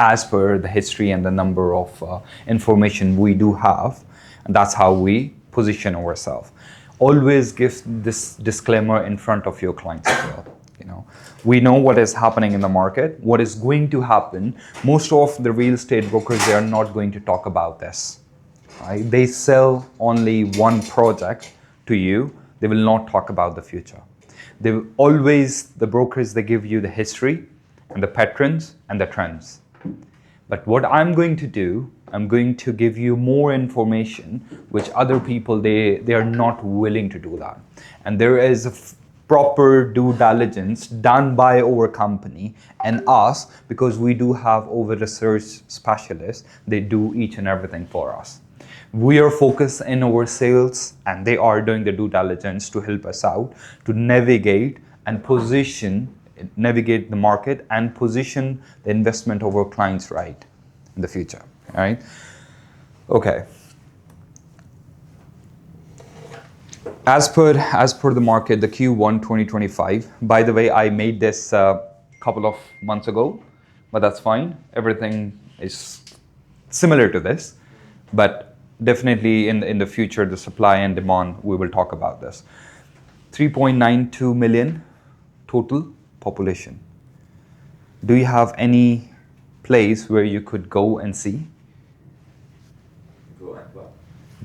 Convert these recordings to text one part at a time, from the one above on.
as per the history and the number of information we do have. And that's how we position ourselves. Always give this disclaimer in front of your clients as well. We know what is happening in the market, what is going to happen. Most of the real estate brokers, they are not going to talk about this. Right? They sell only one project to you. They will not talk about the future. They will always, the brokers, they give you the history and the patterns and the trends. But what I'm going to do, I'm going to give you more information, which other people, they are not willing to do that. And there is a proper due diligence done by our company and us, because we do have over research specialists. They do each and everything for us. We are focused in our sales, and they are doing the due diligence to help us out to navigate the market and position the investment of our clients right in the future. All right. Okay. As per the market, the Q1 2025, by the way, I made this a couple of months ago, but that's fine. Everything is similar to this, but definitely in the future, the supply and demand, we will talk about this. 3.92 million total population. Do you have any place where you could go and see?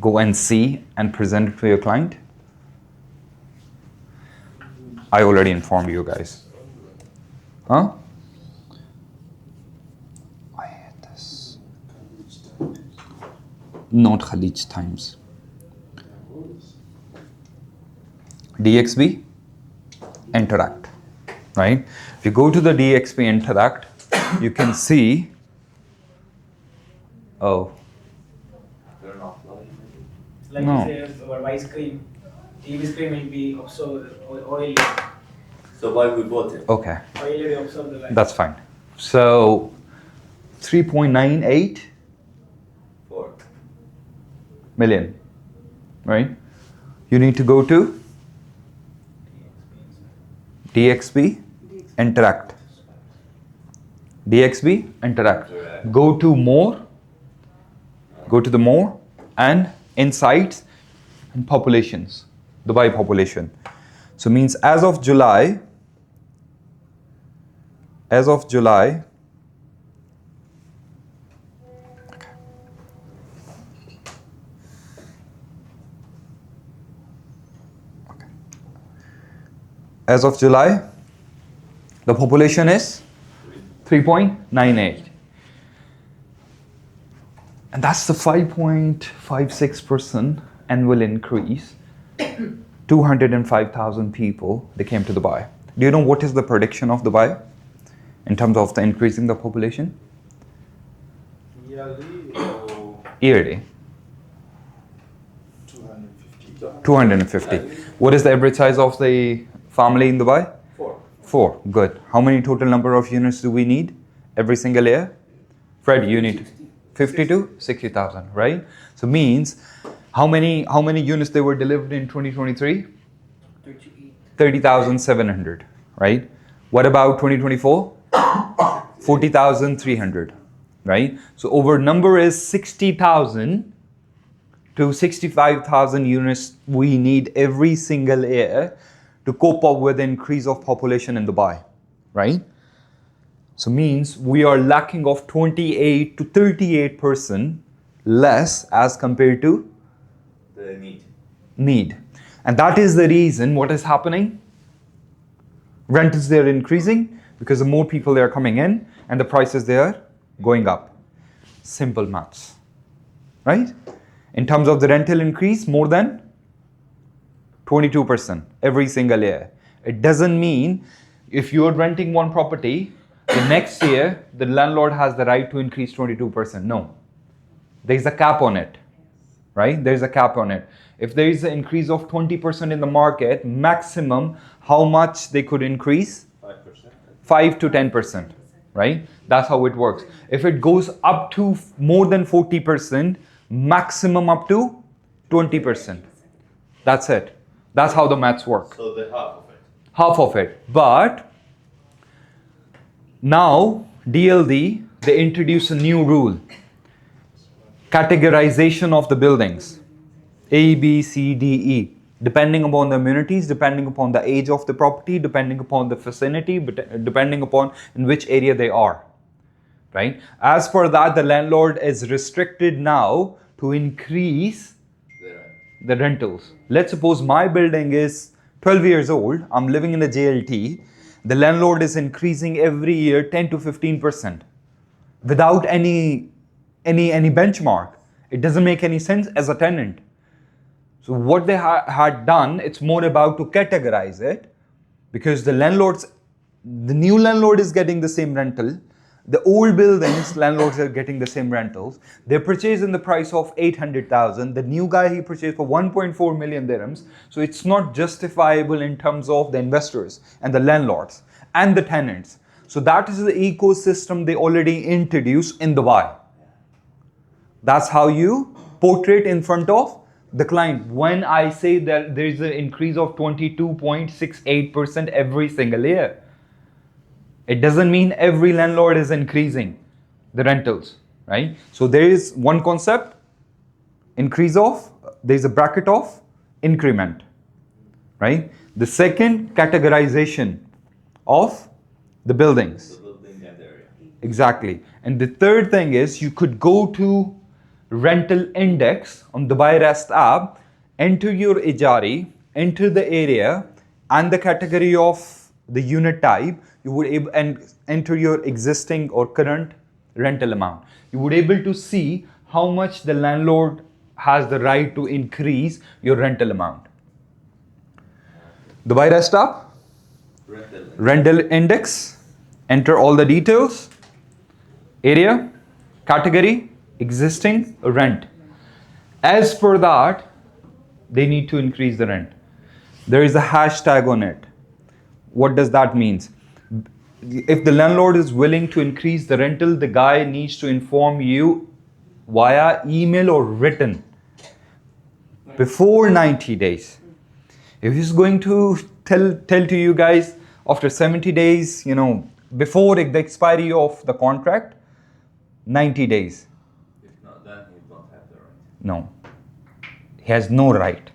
Go and see and present it to your client? I already informed you guys. Huh? I hate this. Not Khalij Times. DXB, Interact. Right? If you go to the DXB Interact, you can see. Oh. Like No. you say, our ice cream, TV screen will be absorbed oil. So why we bought it? Okay. Oil will absorb the light. That's fine. So 3.98 4 million, right? You need to go to DXB Interact. DXB Interact. Go to more. Go to the more and insights and populations. Dubai population. So means as of July, as of July, the population is 3.98. And that's the 5.56% annual increase. 205,000 people, they came to Dubai. Do you know what is the prediction of Dubai in terms of the increasing the population? Yearly. 250. What is the average size of the family in Dubai? 4. Good. How many total number of units do we need every single year? Fred, you need 50 to 60,000, right? So means how many units they were delivered in 2023? 30,700, right? What about 2024? 40,300, right? So our number is 60,000 to 65,000 units we need every single year to cope up with the increase of population in Dubai, right? So means we are lacking of 28 to 38% less as compared to the need. And that is the reason what is happening. Rentals, they are increasing because the more people they are coming in and the prices they are going up. Simple maths, right? In terms of the rental increase, more than 22% every single year. It doesn't mean if you are renting one property, the next year the landlord has the right to increase 22%. No. There is a cap on it, right? There is a cap on it. If there is an increase of 20% in the market, maximum, how much they could increase? 5%. 5 to 10%, right? That's how it works. If it goes up to more than 40%, maximum up to 20%. That's it. That's how the maths work. So the half of it. Half of it. But now DLD, they introduce a new rule. Categorization of the buildings. A, B, C, D, E. Depending upon the amenities, depending upon the age of the property, depending upon the vicinity, depending upon in which area they are. Right? As per that, the landlord is restricted now to increase the rentals. Let's suppose my building is 12 years old, I'm living in a JLT, the landlord is increasing every year 10 to 15% without any benchmark. It doesn't make any sense as a tenant. So what they had done, it's more about to categorize it, because the new landlord is getting the same rental. The old buildings, landlords are getting the same rentals. They purchase in the price of 800,000. The new guy, he purchased for 1.4 million dirhams. So it's not justifiable in terms of the investors and the landlords and the tenants. So that is the ecosystem they already introduced in Dubai. That's how you portray it in front of the client. When I say that there is an increase of 22.68% every single year, it doesn't mean every landlord is increasing the rentals, right? So there is one concept, there's a bracket of increment, right? The second, categorization of the buildings. The building and area. Exactly. And the third thing is you could go to rental index on Dubai Rest app, enter your Ijari, enter the area and the category of the unit type, you would enter your existing or current rental amount. You would able to see how much the landlord has the right to increase your rental amount. Dubai Rest app, rental index, enter all the details, area, category, existing, rent. As per that, they need to increase the rent. There is a hashtag on it. What does that mean? If the landlord is willing to increase the rental, the guy needs to inform you via email or written before 90 days. If he's going to tell to you guys after 70 days, before the expiry of the contract, 90 days. If not, then he don't have the right. No. He has no right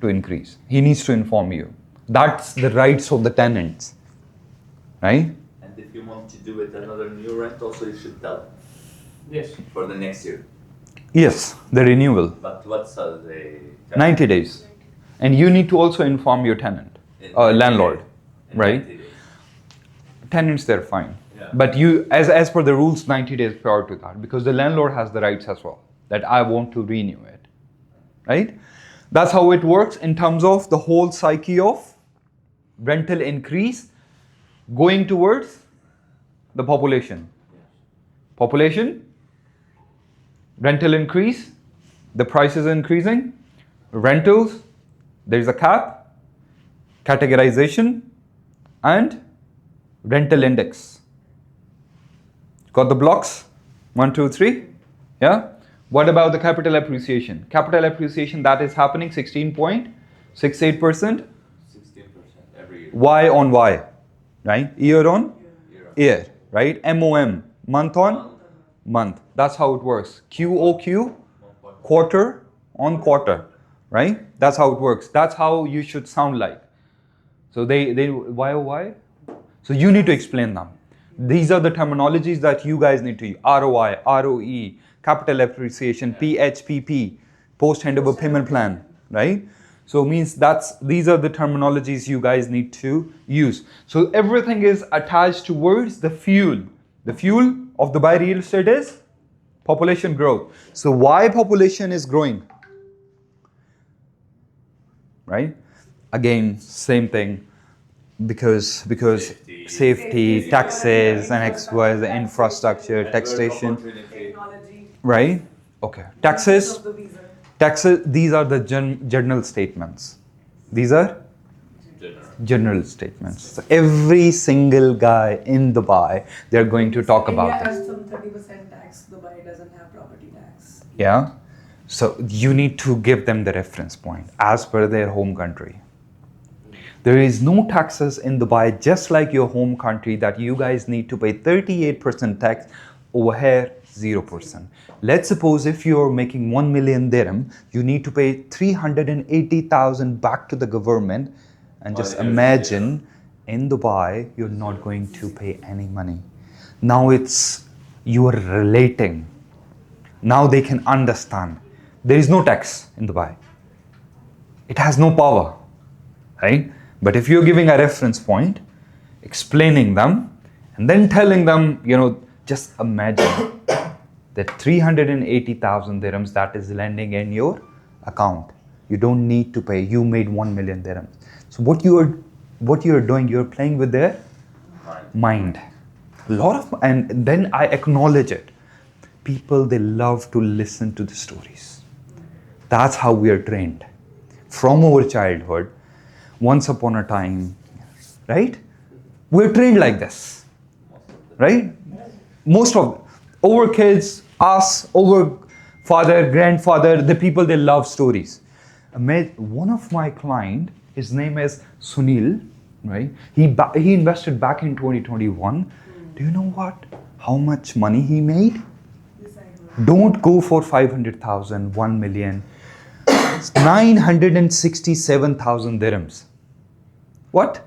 to increase. He needs to inform you. That's the rights of the tenants, right? And if you want to do it another new rent, also you should tell Yes. for the next year. Yes, the renewal, But what's the 90 days. And you need to also inform your tenant, landlord, right? 90 days. Tenants, they're fine. Yeah. But you, as per the rules, 90 days prior to that, because the landlord has the rights as well, that I want to renew it, right? That's how it works in terms of the whole psyche of rental increase going towards the population. Population, rental increase, the price is increasing, rentals, there's a cap, categorization, and rental index. Got the blocks? 1, 2, 3? Yeah? What about the capital appreciation? Capital appreciation, that is happening 16.68%. 16% every year. Y on Y, right? Year on Year. year, right? MOM, month on month. That's how it works. QOQ, quarter on quarter, right? That's how it works. That's how you should sound like. So they YOY. So you need to explain them. These are the terminologies that you guys need to use. ROI, ROE, capital appreciation, PHPP, post handover payment plan, right? So means these are the terminologies you guys need to use. So everything is attached towards the fuel. The fuel of Dubai real estate is population growth. So why population is growing? Right? Again, same thing. Because safety, taxes, and XY, the infrastructure, taxation, Technology. right? Okay. Taxes, these are the general statements. These are general statements. So every single guy in Dubai, they're going to talk about India this. has some 30% tax. Dubai doesn't have property tax. Yeah. So you need to give them the reference point as per their home country. There is no taxes in Dubai, just like your home country, that you guys need to pay 38% tax. Over here, 0%. Let's suppose if you're making 1 million dirham, you need to pay 380,000 back to the government. And just imagine in Dubai, you're not going to pay any money. Now you are relating. Now they can understand. There is no tax in Dubai. It has no power, right? But if you're giving a reference point, explaining them, and then telling them, just imagine that 380,000 dirhams that is landing in your account. You don't need to pay. You made 1 million dirhams. So what you're doing, you're playing with their mind. And then I acknowledge it. People, they love to listen to the stories. That's how we are trained. From our childhood, once upon a time, right? We're trained like this, right? Most of our kids, us, our father, grandfather, the people, they love stories. One of my client, his name is Sunil, right? He invested back in 2021. Do you know how much money he made? Don't go for 500,000, 1 million. 967,000 dirhams. What?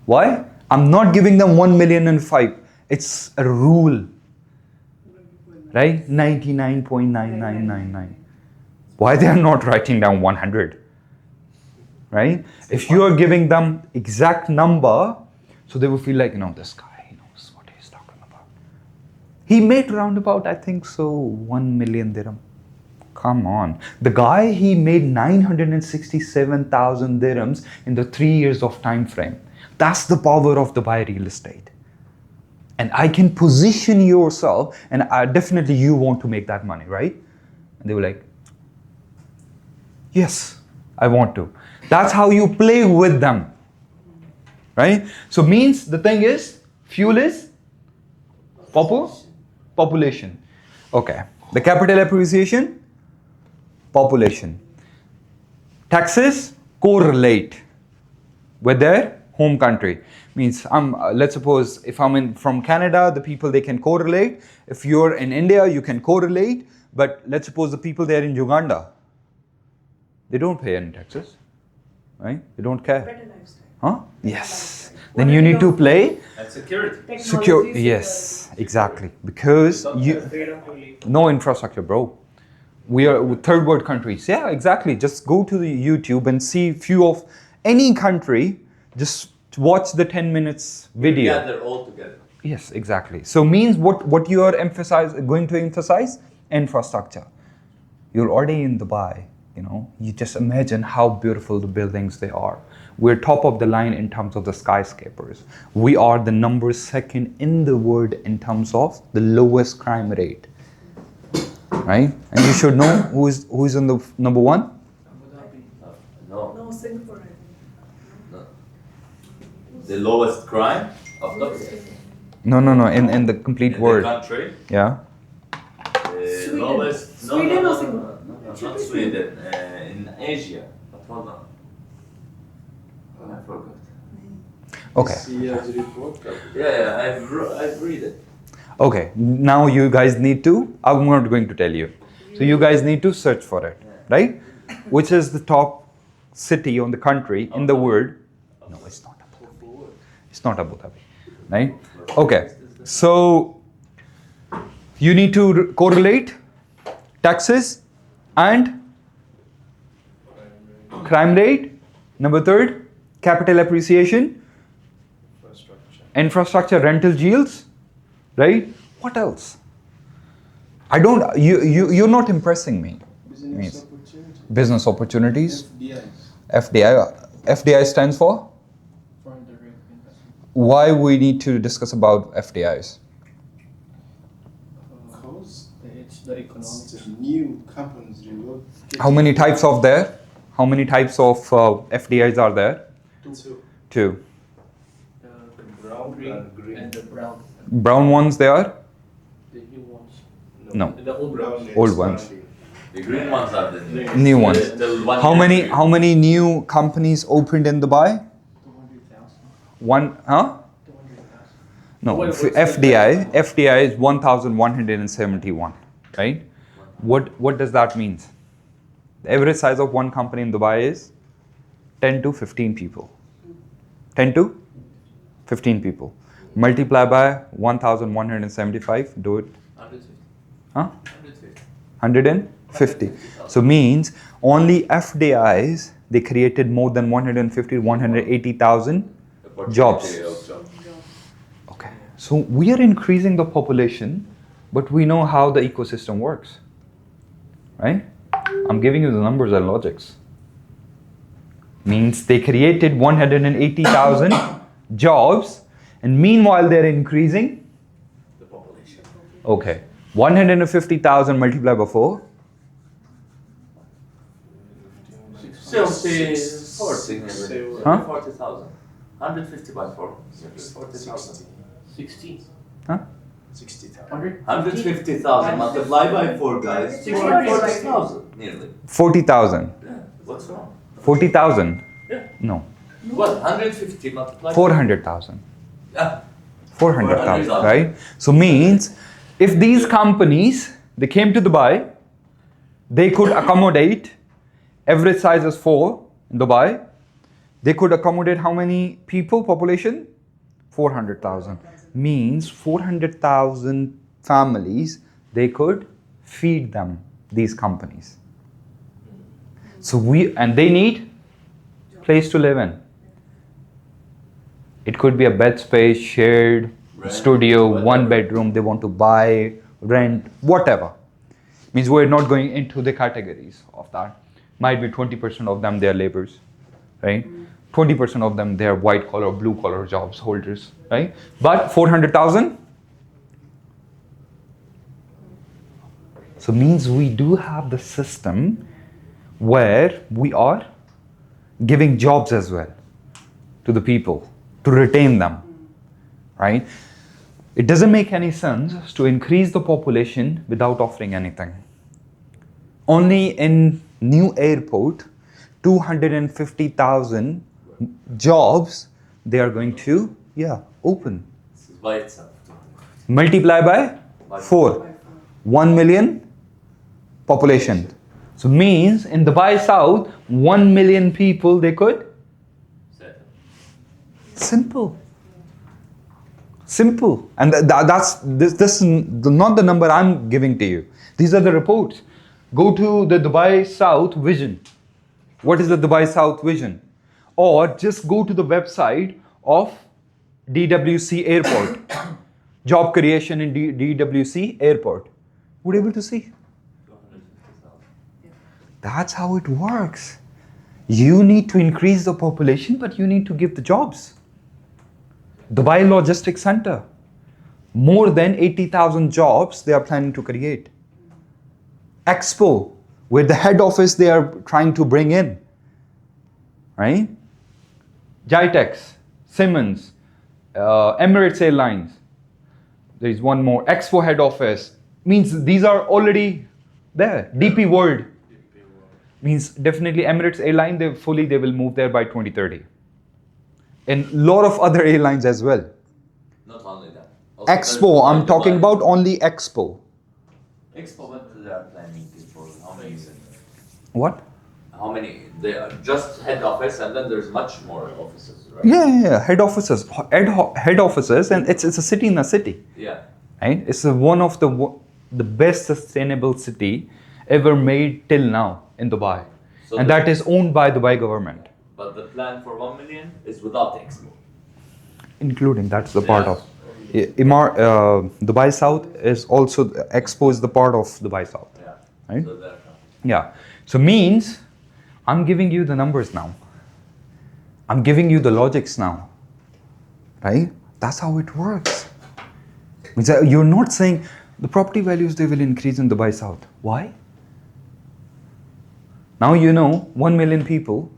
Why? I'm not giving them 1 million and 5. It's a rule. Right? 99.9999. Why they are not writing down 100? Right? If you are giving them exact number, so they will feel like, this guy, he knows what he's talking about. He made round about, I think so, 1 million dirham. Come on. The guy, he made 967,000 dirhams in the 3 years of time frame. That's the power of Dubai real estate. And I can position yourself, and definitely you want to make that money, right? And they were like, yes, I want to. That's how you play with them, right? So means the thing is, fuel is population. Okay. The capital appreciation, population. Taxes correlate with their home country. Means let's suppose if I'm from Canada, the people, they can correlate. If you're in India, you can correlate. But let's suppose the people there in Uganda, they don't pay any taxes, right? They don't care. Better lifestyle. Huh? Yes. Then you need to play And security. secure. Yes, exactly. Because Freedom to live. no infrastructure, bro. We are third world countries. Yeah, exactly. Just go to the YouTube and see few of any country. Just watch the 10 minutes video. Gather all together. Yes, exactly. So means what you are going to emphasize? Infrastructure. You're already in Dubai, You just imagine how beautiful the buildings they are. We're top of the line in terms of the skyscrapers. We are the number 2nd in the world in terms of the lowest crime rate. Right? And you should know who is on the number 1? No. No, Singapore, I think. No. The lowest crime of the No. In the complete world. The country. Yeah. The Sweden. lowest. Sweden no, or Singapore? not Sweden. In Asia. But hold on. I forgot. Okay. CEO's report. Yeah, I've read it. Okay. Now you guys need to. I'm not going to tell you. So you guys need to search for it, right? Which is the top city on the country in the world? No, it's not Abu Dhabi. It's not Abu Dhabi, right? Okay. So you need to correlate taxes and crime rate. Number 3rd, capital appreciation, infrastructure, rental yields, right? What else? You're not impressing me. Business opportunities. FDI stands for? Foreign direct investment. Why we need to discuss about FDIs? Because it's the economics. New companies relocated. How many types of FDIs are there? Two. The brown green and the brown. Brown ones they are? The new ones. No. The old brown. Old ones. The green ones are the new. New ones. The 1 How year many period. how many new companies opened in Dubai? 200,000. One, huh? 200,000. No, What's the FDI is 1,171, right? What does that mean? The average size of one company in Dubai is 10 to 15 people. 10 to 15 people. Multiply by 1,175, do it. 150. Huh? 150. 150. So means only FDIs, they created more than 150, 180,000 jobs. Opportunity of job. Okay. So we are increasing the population, but we know how the ecosystem works. Right? I'm giving you the numbers and logics. Means they created 180,000 jobs, and meanwhile they're increasing. The population. Okay. 150,000 multiplied by 4. 40, Huh? 40,000. 150 by 4. 40,000. 60. Huh? 60,000. 150,000 multiplied by 4, guys. 40,000 nearly. 40,000. Yeah. What's wrong? 40,000. Yeah. No. What? 150 multiplied. 400,000. Yeah. 400,000, 400,000. right? So means if these companies, they came to Dubai, they could accommodate, average size is 4 in Dubai, they could accommodate how many people, population? 400,000. Means 400,000 families, they could feed them, these companies. So and they need place to live in. It could be a bed space, shared Rent, studio, whatever. 1 bedroom they want to buy, rent, whatever. Means we're not going into the categories of that. Might be 20% of them they're laborers, right? 20% of them they're white collar, blue collar jobs holders, right? But 400,000. So means we do have the system where we are giving jobs as well to the people to retain them, right? It doesn't make any sense to increase the population without offering anything. Only in new airport, 250,000 jobs they are going to, open. This is by itself. Multiply by 4. 1 million population. So means in Dubai South, 1 million people they could. Simple. Simple. And that's this is not the number I'm giving to you. These are the reports. Go to the Dubai South Vision. What is the Dubai South Vision? Or just go to the website of DWC Airport. Job creation in DWC Airport. Would able to see. That's how it works. You need to increase the population, but you need to give the jobs. Dubai Logistics Center, more than 80,000 jobs they are planning to create. Expo, where the head office they are trying to bring in, right? Jitex, Siemens, Emirates Airlines. There is one more, Expo head office. Means these are already there. DP World. Means definitely Emirates Airline, they will move there by 2030. And a lot of other airlines as well. Not only that. Also Expo, I'm there's talking Dubai. about only Expo. Expo, what they are planning for how many? What? How many? They are just head office, and then there's much more offices, right? Yeah. Head offices. Head offices, and it's a city in a city. Yeah. Right? It's one of the best sustainable city ever made till now in Dubai. So And that is owned by Dubai government. But the plan for 1 million is without Expo. Including, that's the part Yeah. of. Dubai South is also, Expo is the part of Dubai South. Yeah. Right? So that. Yeah. So means, I'm giving you the numbers now. I'm giving you the logics now. Right? That's how it works. Means that you're not saying the property values, they will increase in Dubai South. Why? Now you know 1 million people,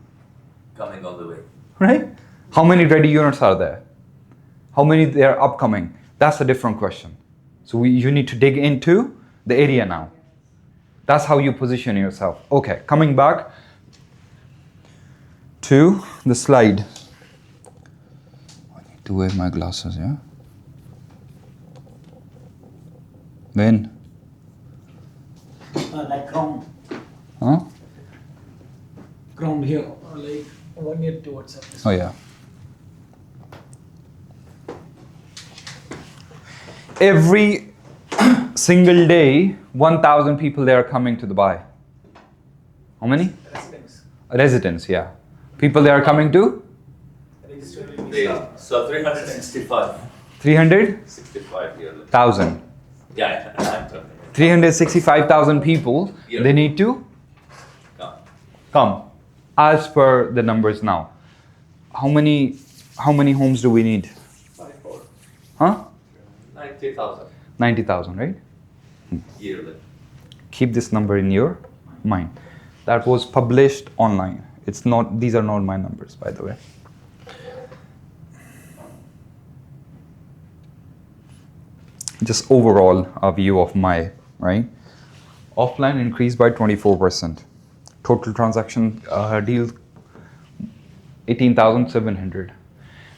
Coming on the way. right? How many ready units are there? How many they are upcoming? That's a different question. So you need to dig into the area now. That's how you position yourself. Okay, coming back to the slide. I need to wear my glasses, yeah? When? Like ground. Huh? Ground here, or like 1 year towards us. Oh, yeah. Every single day, 1,000 people there are coming to Dubai. How many? Residents. Residents, yeah. People they are coming to? Registered visa. So 365. 300,000. 65 yearly. Yeah, I'm talking. 365,000 people, Yeah. they need to No. come as per the numbers now. How many homes do we need? 54. Huh? 90,000 90,000, right? yearly. Keep this number in your mind. That was published online. It's not, these are not my numbers, by the way. Just overall a view of my, right? Offline increased by 24%. Total transaction deals 18,700.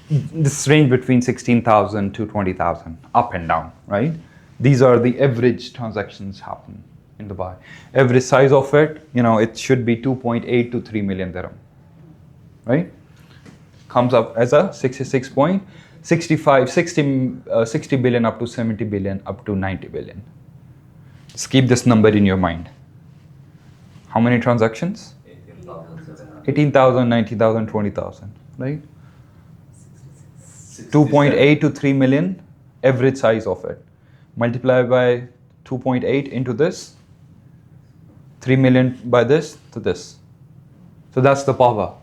This range between 16,000 to 20,000, up and down, right? These are the average transactions happen in Dubai. Average size of it, it should be 2.8 to 3 million dirham, right? Comes up as a 60 billion up to 70 billion up to 90 billion. Just keep this number in your mind. How many transactions? 18,700. 18,000, 90,000, 20,000, right? 2.8 to 3 million, average size of it. Multiply by 2.8 into this, 3 million by this to this. So that's the power.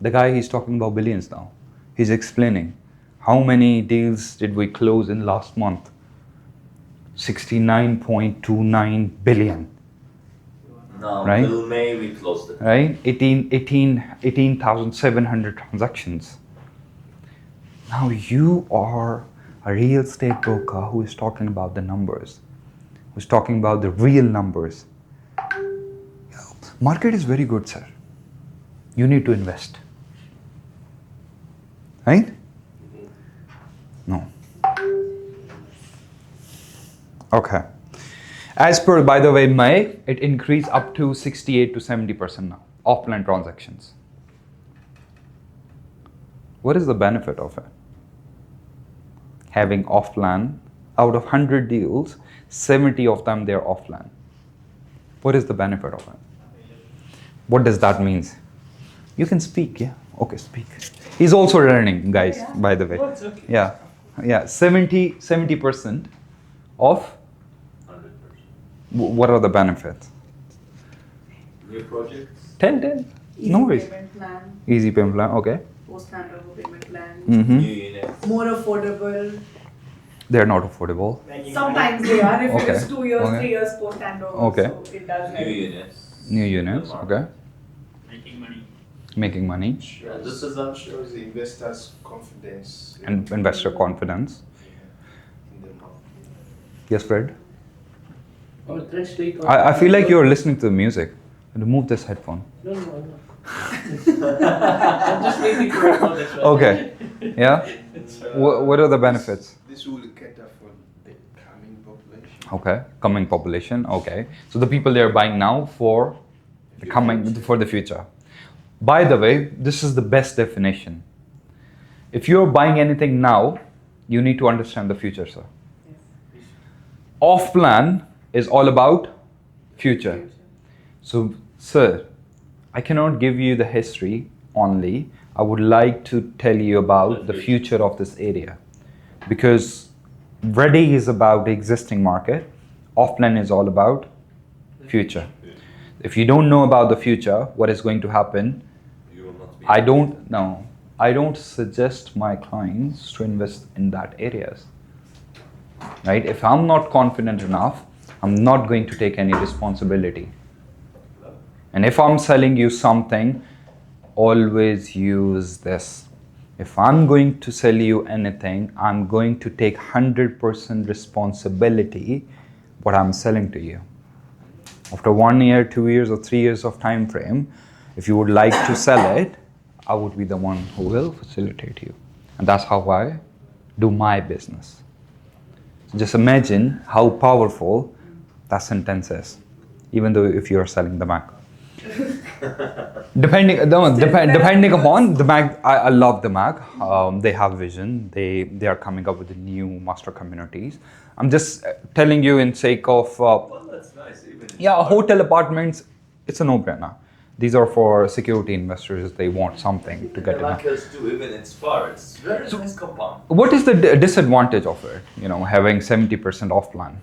The guy, he's talking about billions now. He's explaining how many deals did we close in last month? 69.29 billion. No, Right? till May we closed it. Right? 18,700 transactions. Now you are a real estate broker who is talking about the numbers, who's talking about the real numbers. Market is very good, sir. You need to invest. Right? No. Okay. As per, by the way, May, it increased up to 68 to 70% now, offline transactions. What is the benefit of it? Having offline, out of 100 deals, 70 of them, they're offline. What is the benefit of it? What does that mean? You can speak, yeah? Okay, speak. He's also learning, guys, by the way. Oh, it's okay. Yeah, 70% of 100%. what are the benefits? New projects. 10. Easy No worries. payment plan, Easy payment plan, okay. post-handover payment plan, Mm-hmm. New units. more affordable. They're not affordable. Making Sometimes they are. If Okay. it's 2 years, Okay. 3 years post-handover, Okay. so it does New help. units. New units, okay. money. Making money. Making money Yeah, this is a shows the investors' confidence and investor confidence. in the market. Yes, Fred? Or let's take. I feel like you're listening to the music. Remove this headphone. No, I'm not. I'm just waiting for it. No, that's right. Okay. Yeah? What are the benefits? This will cater for the coming population. Okay. Coming population. Okay. So the people they're buying now for the future. By the way, this is the best definition. If you're buying anything now, you need to understand the future, sir. Off plan is all about future. So, sir, I cannot give you the history only. I would like to tell you about the future of this area. Because ready is about the existing market. Off plan is all about future. If you don't know about the future, what is going to happen, You will not be. I don't suggest my clients to invest in that areas. Right? If I'm not confident enough, I'm not going to take any responsibility. And if I'm selling you something, always use this. If I'm going to sell you anything, I'm going to take 100% responsibility what I'm selling to you. After 1 year, 2 years, or 3 years of time frame, if you would like to sell it, I would be the one who will facilitate you. And that's how I do my business. So just imagine how powerful that sentence is, even though if you are selling the Mac. Depending upon the Mac, I love the Mac. They have vision. They are coming up with the new master communities. I'm just telling you in sake of Well, that's nice. Even hotel apartments. It's a no-brainer. These are for security investors. They want something to get the in. Lakers too, even it's far. It's very nice compound. What is the disadvantage of it? You know, having 70% off plan.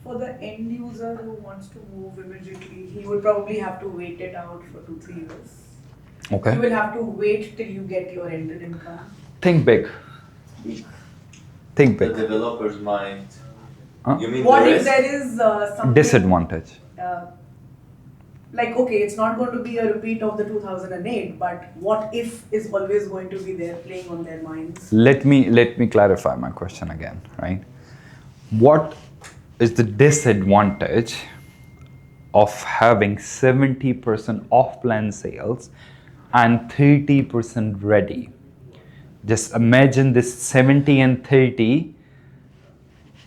For the end user who wants to move immediately, he would probably have to wait it out for 2-3 years. Okay. You will have to wait till you get your rental income. Think big. Think The big. developers might. Huh? You mean What the if risk? there is something Disadvantage. like, okay, it's not going to be a repeat of the 2008, but what if is always going to be there playing on their minds? Let me clarify my question again, right? What is the disadvantage of having 70% off-plan sales and 30% ready? Just imagine this 70 and 30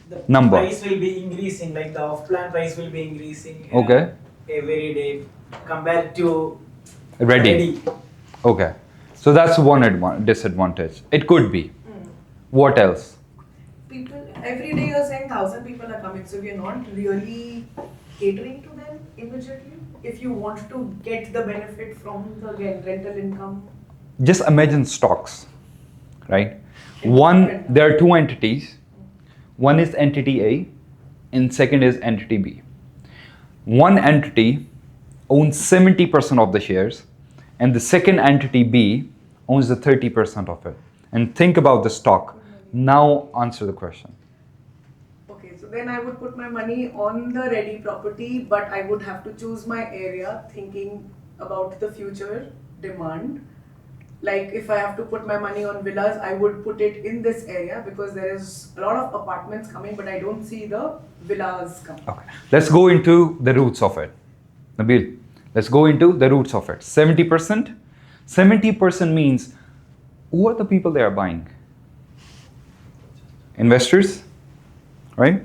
The number. price will be increasing, like the off-plan price will be increasing. Okay. Every day compared to Ready. Okay. So that's one disadvantage. It could be. What else? People, every day you're saying 1,000 people are coming, so we're not really catering to them immediately. If you want to get the benefit from the rental income. Just imagine stocks, right? Different. There are two entities. One is entity A and second is entity B. One entity owns 70% of the shares and the second entity B owns the 30% of it. And think about the stock. Now answer the question. Okay, so then I would put my money on the ready property, but I would have to choose my area thinking about the future demand. Like if I have to put my money on villas, I would put it in this area because there is a lot of apartments coming, but I don't see the villas coming. Okay. Let's go into the roots of it. Nabil, let's go into the roots of it. 70%? 70% means who are the people they are buying? Investors, right?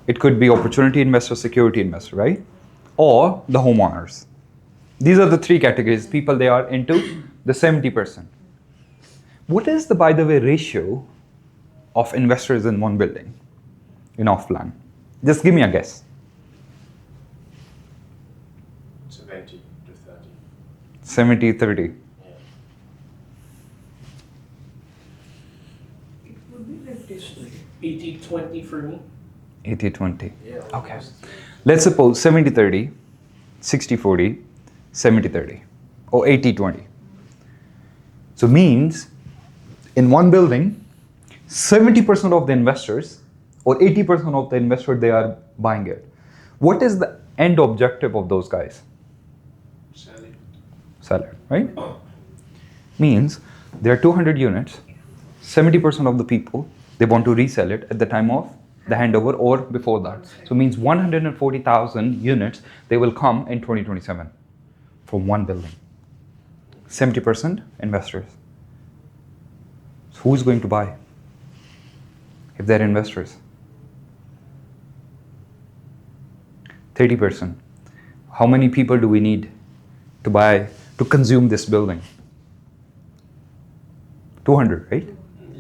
It could be opportunity investor, security investor, right? Or the homeowners. These are the three categories, people they are into the 70%. What is the, by the way, ratio of investors in one building in off-plan? Just give me a guess. 70 to 30. 70-30. Yeah. It would be like this. 80-20 for me. 80-20. Yeah. Okay. almost. Let's suppose 70-30, 60-40, 70-30, or 80-20. So means in one building, 70% of the investors or 80% of the investors, they are buying it. What is the end objective of those guys? Selling. Sell it, right? Means there are 200 units, 70% of the people, they want to resell it at the time of the handover or before that. So means 140,000 units, they will come in 2027 from one building. 70% investors. So who's going to buy if they're investors? 30%. How many people do we need to buy, to consume this building? 200, right?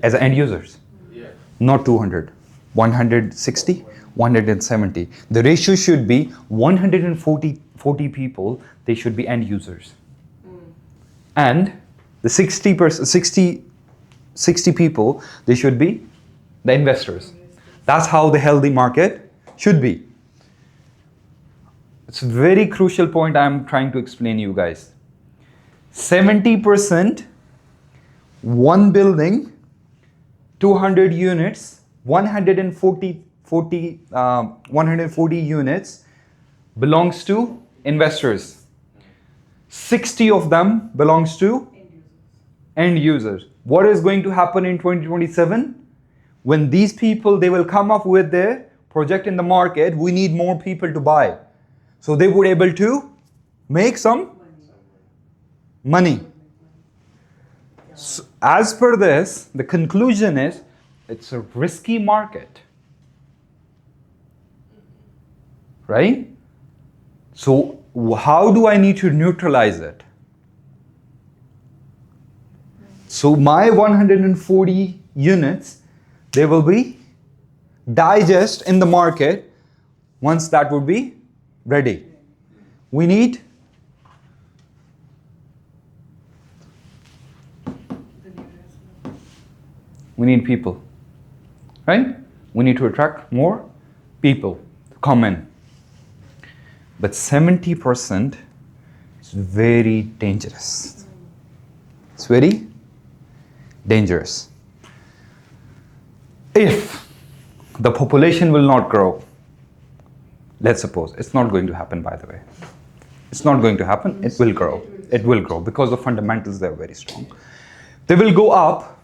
As end users. Yeah. Not 200. 160, 170. The ratio should be 140 people, they should be end users. And the 60 people, they should be the investors. That's how the healthy market should be. It's a very crucial point I'm trying to explain you guys. 70%, one building, 200 units, 140 units belongs to investors. 60 of them belongs to end users. What is going to happen in 2027? When these people, they will come up with their project in the market, we need more people to buy. So they were able to make some money. So as per this, the conclusion is it's a risky market. Right? So how do I need to neutralize it? So my 140 units, they will be digest in the market once that would be ready. We need people, right? We need to attract more people to come in. But 70% is very dangerous. It's very dangerous. If the population will not grow, let's suppose, it's not going to happen, by the way. It's not going to happen, it will grow. It will grow because the fundamentals, they're very strong. They will go up.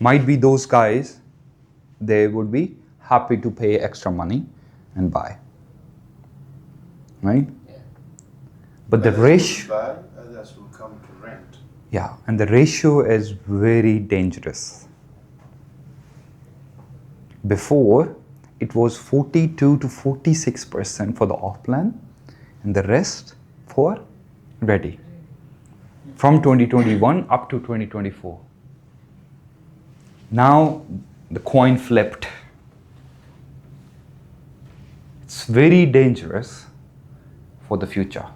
Might be those guys, they would be happy to pay extra money and buy. Right? Yeah. But the ratio, Buy, others will come to rent. yeah, and the ratio is very dangerous. Before, it was 42 to 46% for the off-plan and the rest for ready. From 2021 up to 2024. Now, the coin flipped. It's very dangerous for the future.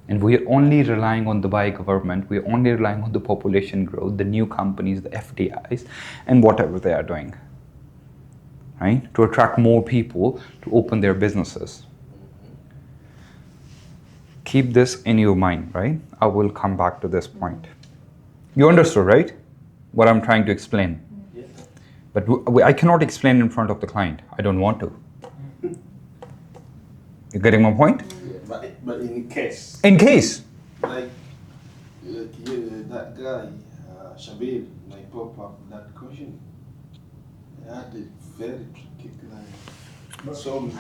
And we are only relying on the Dubai government, we are only relying on the population growth, the new companies, the FDIs, and whatever they are doing, right? To attract more people to open their businesses. Keep this in your mind, right? I will come back to this point. You understood, right? What I'm trying to explain. Yeah. But I cannot explain in front of the client. I don't want to. You getting my point? Yeah, but in case, In case. like that guy, Shabir, might pop up that question. I had a very tricky client. So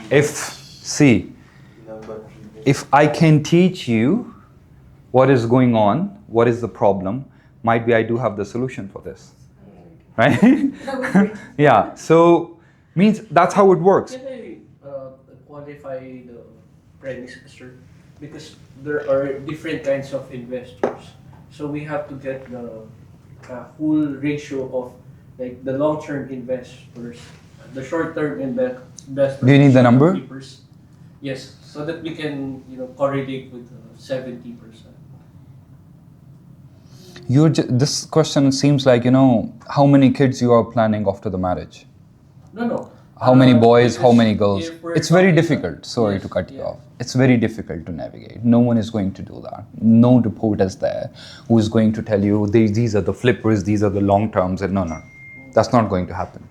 if I can teach you what is going on, what is the problem, might be I do have the solution for this. Right? Yeah, so means that's how it works. Can I qualify the premise, sir? Because there are different kinds of investors. So we have to get the whole ratio of like the long-term investors, the short-term investors. Do you need the number? Keepers. Yes, so that we can correlate with 70%. This question seems like, how many kids you are planning after the marriage? No. How many boys, how because many girls? if we're It's very talking difficult. Sorry Yes, to cut you yeah. off. It's very difficult to navigate. No one is going to do that. No reporter is there who is going to tell you these are the flippers, these are the long terms. And no. That's not going to happen.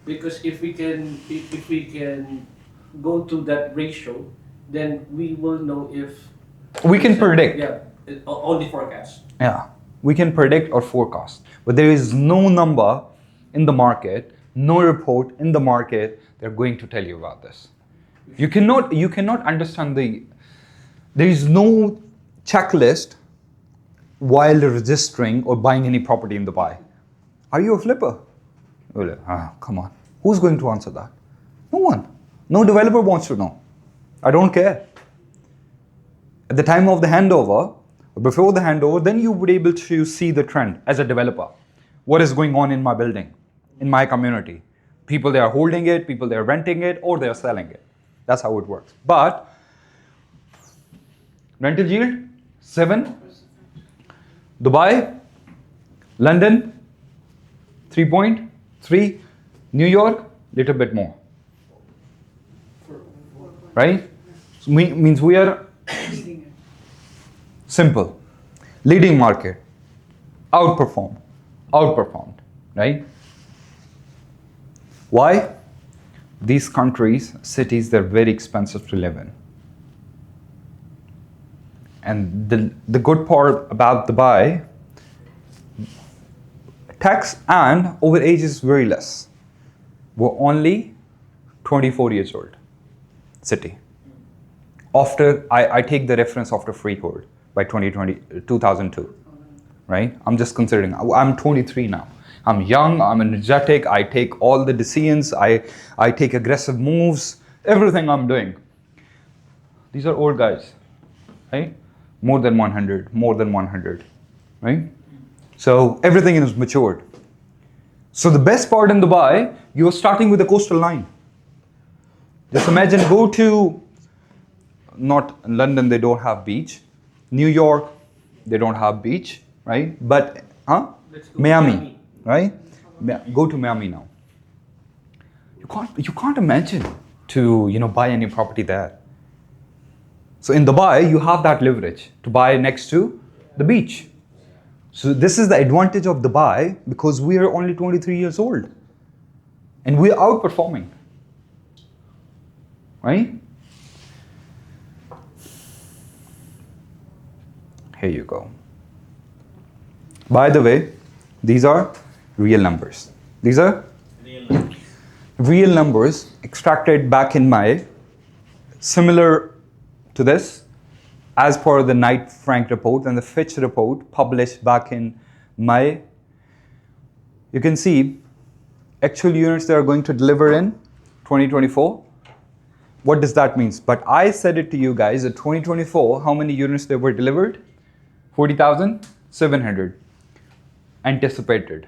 Because if we can go to that ratio, then we will know if We can predict. Yeah, only forecast. Yeah, we can predict or forecast, but there is no number in the market, no report in the market they're going to tell you about this. You cannot understand there is no checklist while registering or buying any property in Dubai. Are you a flipper? Come on. Who's going to answer that? No one. No developer wants to know. I don't care. At the time of the handover, or before the handover, then you would be able to see the trend as a developer. What is going on in my building, in my community? People, they are holding it, people, they are renting it, or they are selling it. That's how it works. But rental yield, 7. Dubai, London, 3.3. New York, little bit more. Right? So means we are simple. Leading market. Outperformed, right? Why? These countries, cities, they're very expensive to live in. And the good part about Dubai, tax and overage is very less. We're only 24 years old city. After, I take the reference after freehold by 2002, right? I'm just considering, I'm 23 now. I'm young, I'm energetic, I take all the decisions, I take aggressive moves, everything I'm doing. These are old guys, right? More than 100, right? So everything is matured. So the best part in Dubai, you're starting with the coastal line. Just imagine, go to, not London, they don't have beach. New York, they don't have beach, right? But, Let's go to Miami, right? Go to Miami now. You can't imagine to, buy any property there. So in Dubai, you have that leverage to buy next to the beach. So this is the advantage of Dubai, because we are only 23 years old. And we are outperforming. Right? Here you go. By the way, these are real numbers. These are real numbers extracted back in May, similar to this, as per the Knight Frank report and the Fitch report published back in May. You can see actual units they are going to deliver in 2024. What does that mean? But I said it to you guys, that 2024, how many units they were delivered? 40,700 anticipated,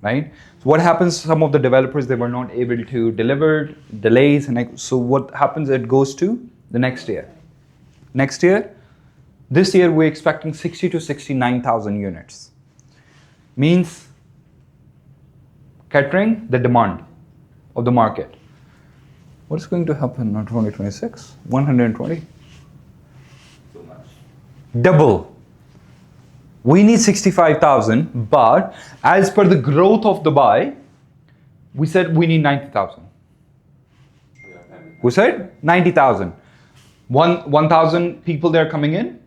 right? So what happens, some of the developers, they were not able to deliver, delays, and so what happens, it goes to the next year. Next year, this year we're expecting 60 to 69,000 units. Means catering the demand of the market. What's going to happen in 2026? 120? Too much. Double. We need 65,000, but as per the growth of Dubai, we said we need 90,000. We said 90,000. 1,000 people they're coming in,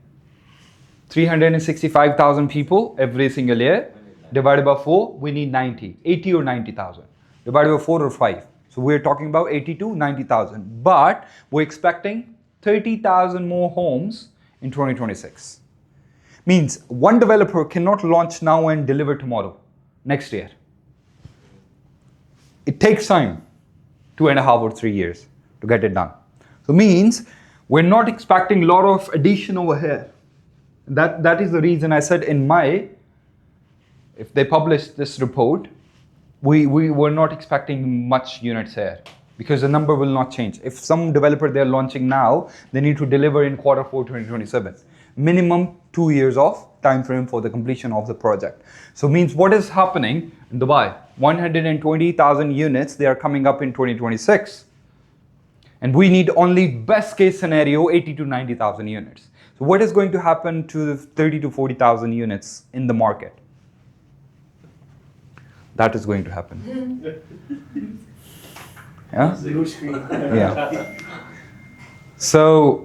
365,000 people every single year, divided by 4, we need 80 or 90,000. Divided by 4 or 5. So we're talking about 80 to 90,000. But we're expecting 30,000 more homes in 2026. Means one developer cannot launch now and deliver tomorrow, next year. It takes time, 2.5 or 3 years to get it done. So means we're not expecting a lot of addition over here. That is the reason I said in May, if they publish this report, we were not expecting much units here, because the number will not change. If some developer they're launching now, they need to deliver in Q4 2027. Minimum 2 years of time frame for the completion of the project. So means what is happening in Dubai? 120,000 units, they are coming up in 2026. And we need only best case scenario 80 to 90,000 units. So what is going to happen to the 30 to 40,000 units in the market? That is going to happen. Yeah? Blue screen. Yeah. So,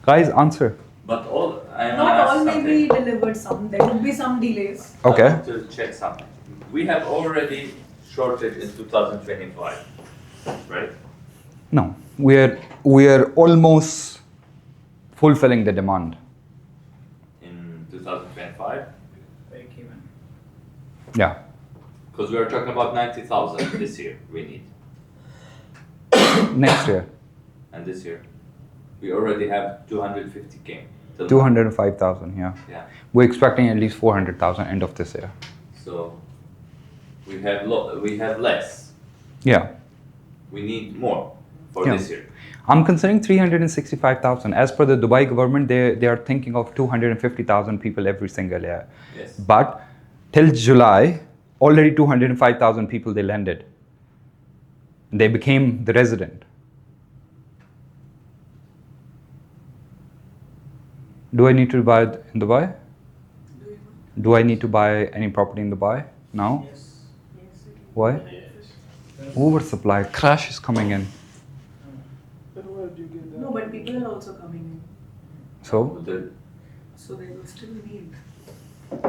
guys, answer. But all, Not all may be delivered, some. There could be some delays. Okay. I want to check something. We have already shorted in 2025, right? No, we are almost fulfilling the demand. In 2025? Break even. Yeah. Because we are talking about 90,000 this year we need. Next year, And this year? We already have 250K. till now. 205,000. Yeah. Yeah. We're expecting at least 400,000 end of this year. So we have less. Yeah. We need more for Yeah. this year. I'm considering 365,000. As per the Dubai government, they are thinking of 250,000 people every single year. Yes. But till July, already 205,000 people they landed. They became the resident. Do I need to buy it in Dubai? Do I need to buy any property in Dubai now? Yes. Why? Oversupply, crash is coming in. But where do you get that? No, but people are also coming in. So, So they will still need.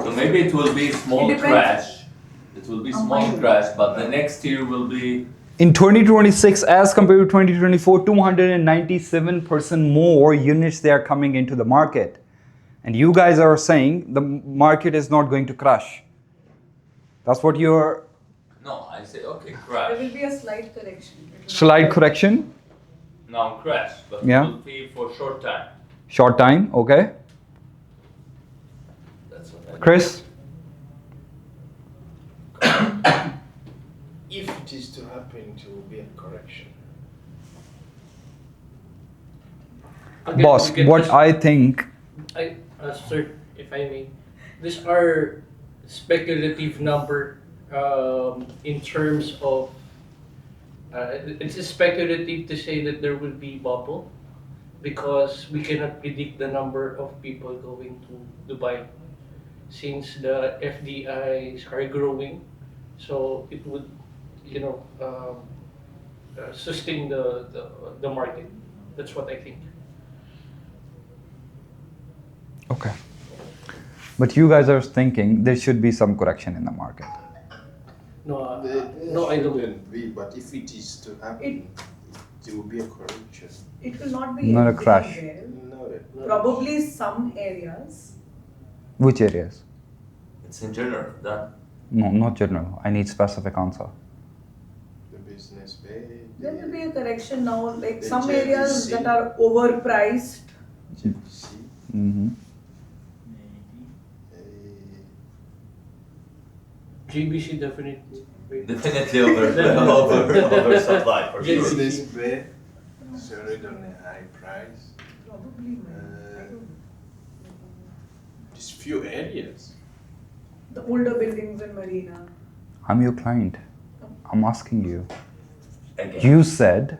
So maybe it will be small It depends. crash. It will be On small my- crash, but the next year will be In 2026, as compared to 2024, 297% more units they are coming into the market. And you guys are saying the market is not going to crash. That's what you're... No, I say okay, There crash. will be a slight correction. It will Slight correction, Now crash, but Yeah. it will be for short time. short time, okay. That's what I Chris? If it is to happen, it will be a correction. Again, Boss, we get what this- I think... Sir, if I may, these are speculative number in terms of. It's speculative to say that there will be bubble because we cannot predict the number of people going to Dubai since the FDIs are growing, so it would, sustain the market. That's what I think. Okay. But you guys are thinking there should be some correction in the market. No, There no, I don't. shouldn't be, but if it is to happen, it will be a correction. It will not be Not a crash. everywhere. Not a Probably some areas. Which areas? It's in general, that. No, not general. I need specific answer. the business bay. There will be a correction now, like The some areas JVC. that are overpriced. GBC. Mm-hmm. GBC definitely. Definitely oversupply for sure. Yes. Business bay is already on a high price. Probably. Just few areas. The older buildings in Marina. I'm your client. I'm asking you. Again. You said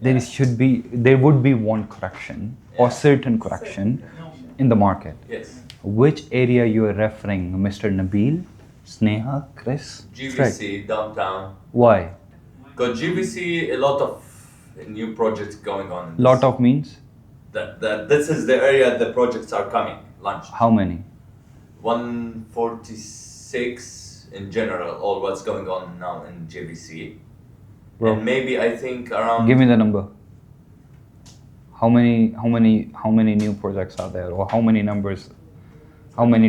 there would be one correction or certain correction in the market. Yes. Which area you are referring, Mr. Nabil, Sneha, Chris? Fred? GVC, downtown. Why? Because GVC, a lot of new projects going on. in Lot this. of means? This is the area the projects are coming, launched. How many? 146 in general, all what's going on now in GVC. Bro, And maybe I think around. give me the number. How many new projects are there, or how many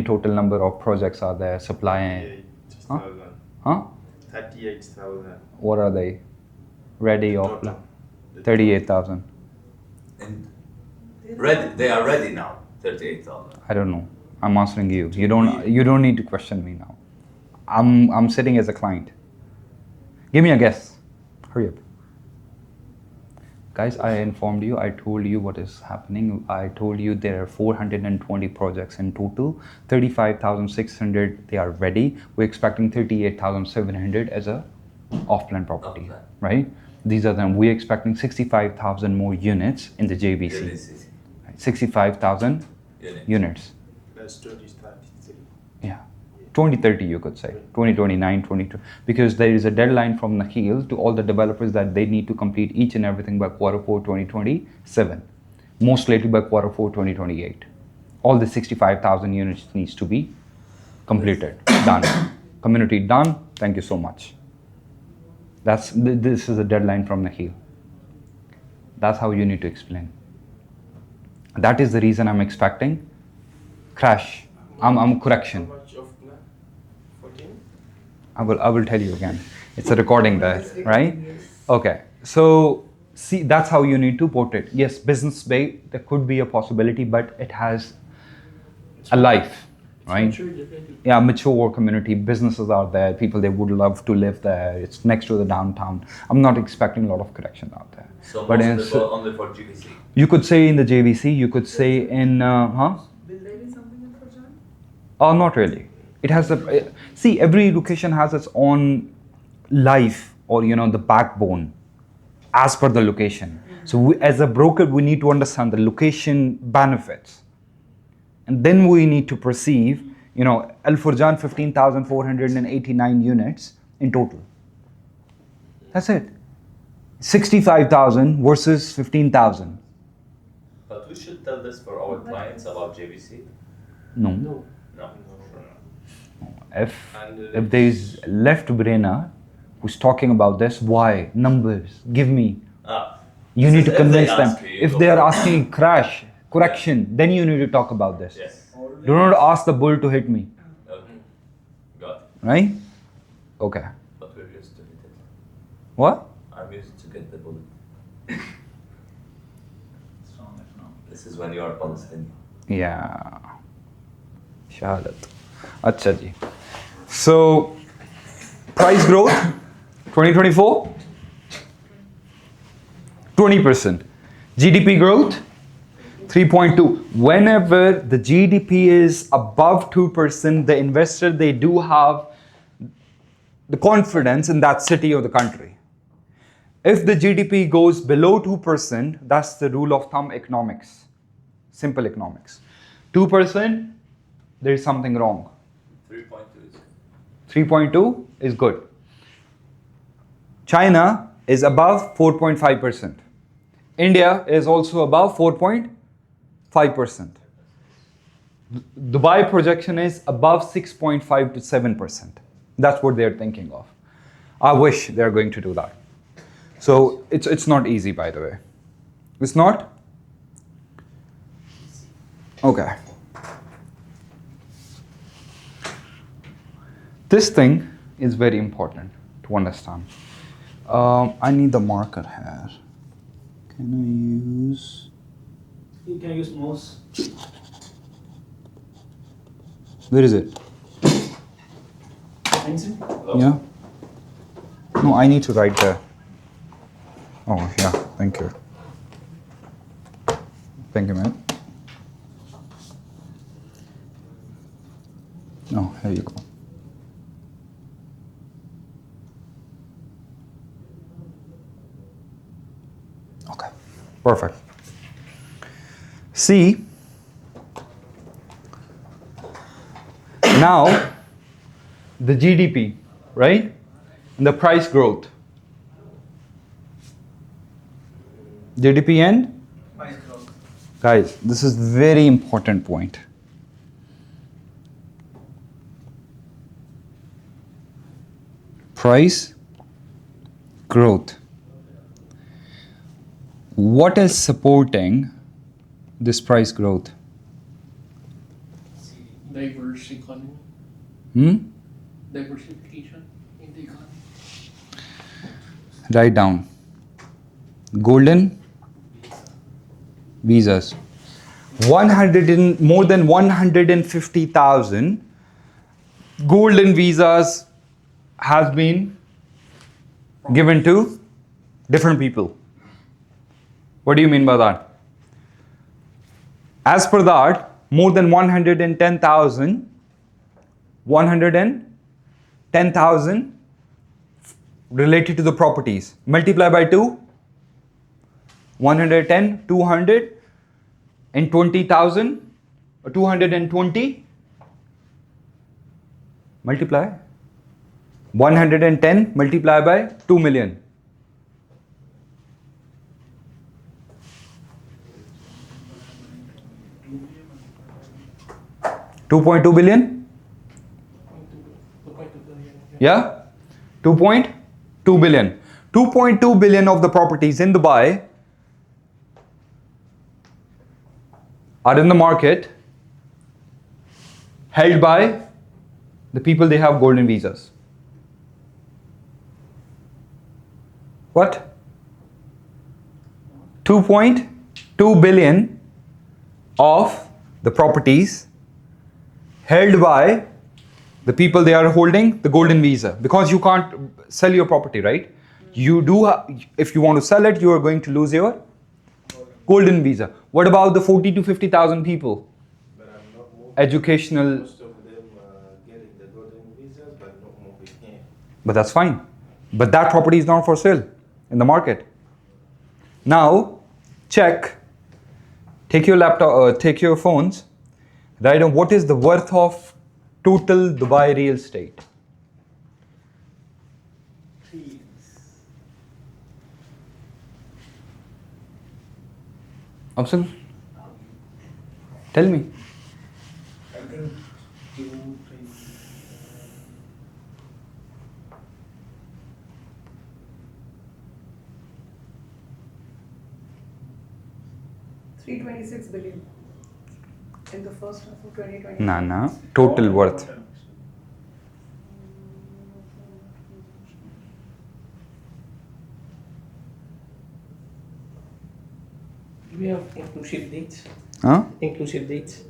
total number of projects are there? Supply, 38,000. huh? 38,000. What are they? Ready or Total. 38,000? And ready, they are ready now. 38,000. I don't know. I'm answering you. You don't need to question me now. I'm sitting as a client. Give me a guess. Hurry up. Guys, I informed you. I told you what is happening. I told you there are 420 projects in total. 35,600 they are ready. We're expecting 38,700 as a off-plan property, Off-plan. right? These are them. We're expecting 65,000 more units in the JVC. GVC. 65,000 Unit. units. That's 2033. Yeah. 2030 you could say. 2029, 22. Because there is a deadline from Nakhil to all the developers that they need to complete each and everything by Q4 2027. Most likely by Q4 2028. All the 65,000 units needs to be completed. Done. Community done. Thank you so much. This is a deadline from Nakhil. That's how you need to explain. That is the reason I'm expecting crash. I'm correction. How much of plan? 14? I will tell you again. It's a recording there, right? Okay. So see, that's how you need to put it. Yes, business bay, there could be a possibility, but it has a life, right? Sure, definitely. Yeah, mature community, businesses are there, people they would love to live there. It's next to the downtown. I'm not expecting a lot of correction out there. So But most in, only for GVC. you could say in the JVC, you could say in Will there be something in Furjan? Not really. It has a see. Every location has its own life, or the backbone, as per the location. So we, as a broker, we need to understand the location benefits, and then we need to perceive. Al Furjan 15,489 units in total. That's it. 65,000 versus 15,000. But we should tell this for our clients about JVC. No. No. If there is left brainer, who's talking about this. Why? Numbers. Give me. Ah. You This need is to if they convince ask them. you, If go they are for it. asking correction, then you need to talk about this. Yes. Do not ask the bull to hit me. Okay. Got it. Right? Okay. But we're used to hit it. What? I'm used to get the bullet. Strong economic. This is when you are Palestinian. Yeah. Shahadat. Acha ji. So, price growth 2024 20%. GDP growth 3.2. Whenever the GDP is above 2%, the investor, they do have the confidence in that city or the country. If the GDP goes below 2%, that's the rule of thumb economics. Simple economics. 2%, there is something wrong. 3.2 is 3.2 is good. China is above 4.5%. India is also above 4.5%. Dubai projection is above 6.5 to 7%. That's what they're thinking of. I wish they're going to do that. So it's not easy, by the way. It's not? Okay. This thing is very important to understand. I need the marker here. Can I use? You can use mouse. Where is it? Pencil. Yeah. No, I need to write there. Oh yeah, thank you. Thank you, man. No, here you go. Okay, perfect. See, now the GDP, right? And the price growth. GDP and Price growth. guys, this is very important point. Price growth. What is supporting this price growth? Diverse economy, Hmm? diversification in the economy. Write down. Golden visas. 100 and more than 150,000 golden visas has been given to different people. What do you mean by that? As per that, more than 110,000 related to the properties. Multiply by 2, 110, 200, and 20,000, or 220. Multiply. 110 multiply by 2 million. 2.2 billion? 2.2 billion. Yeah? 2.2 billion. 2.2 billion of the properties in Dubai are in the market held by the people they have golden visas. What? 2.2 billion of the properties held by the people they are holding the golden visa, because you can't sell your property, right? You do if you want to sell it, you are going to lose your golden visa. What about the 40 to 50,000 people? But I'm not moving. Educational, Most of them getting the golden visas, but not moving here. but that's fine. But that property is not for sale in the market. Now, check. Take your laptop, take your phones. Write down what is the worth of total Dubai real estate. Afzal, tell me. I think 2, 3. 326 billion in the first half of 2020. Nah. Total worth. Do we have inclusive dates? Huh? Inclusive dates?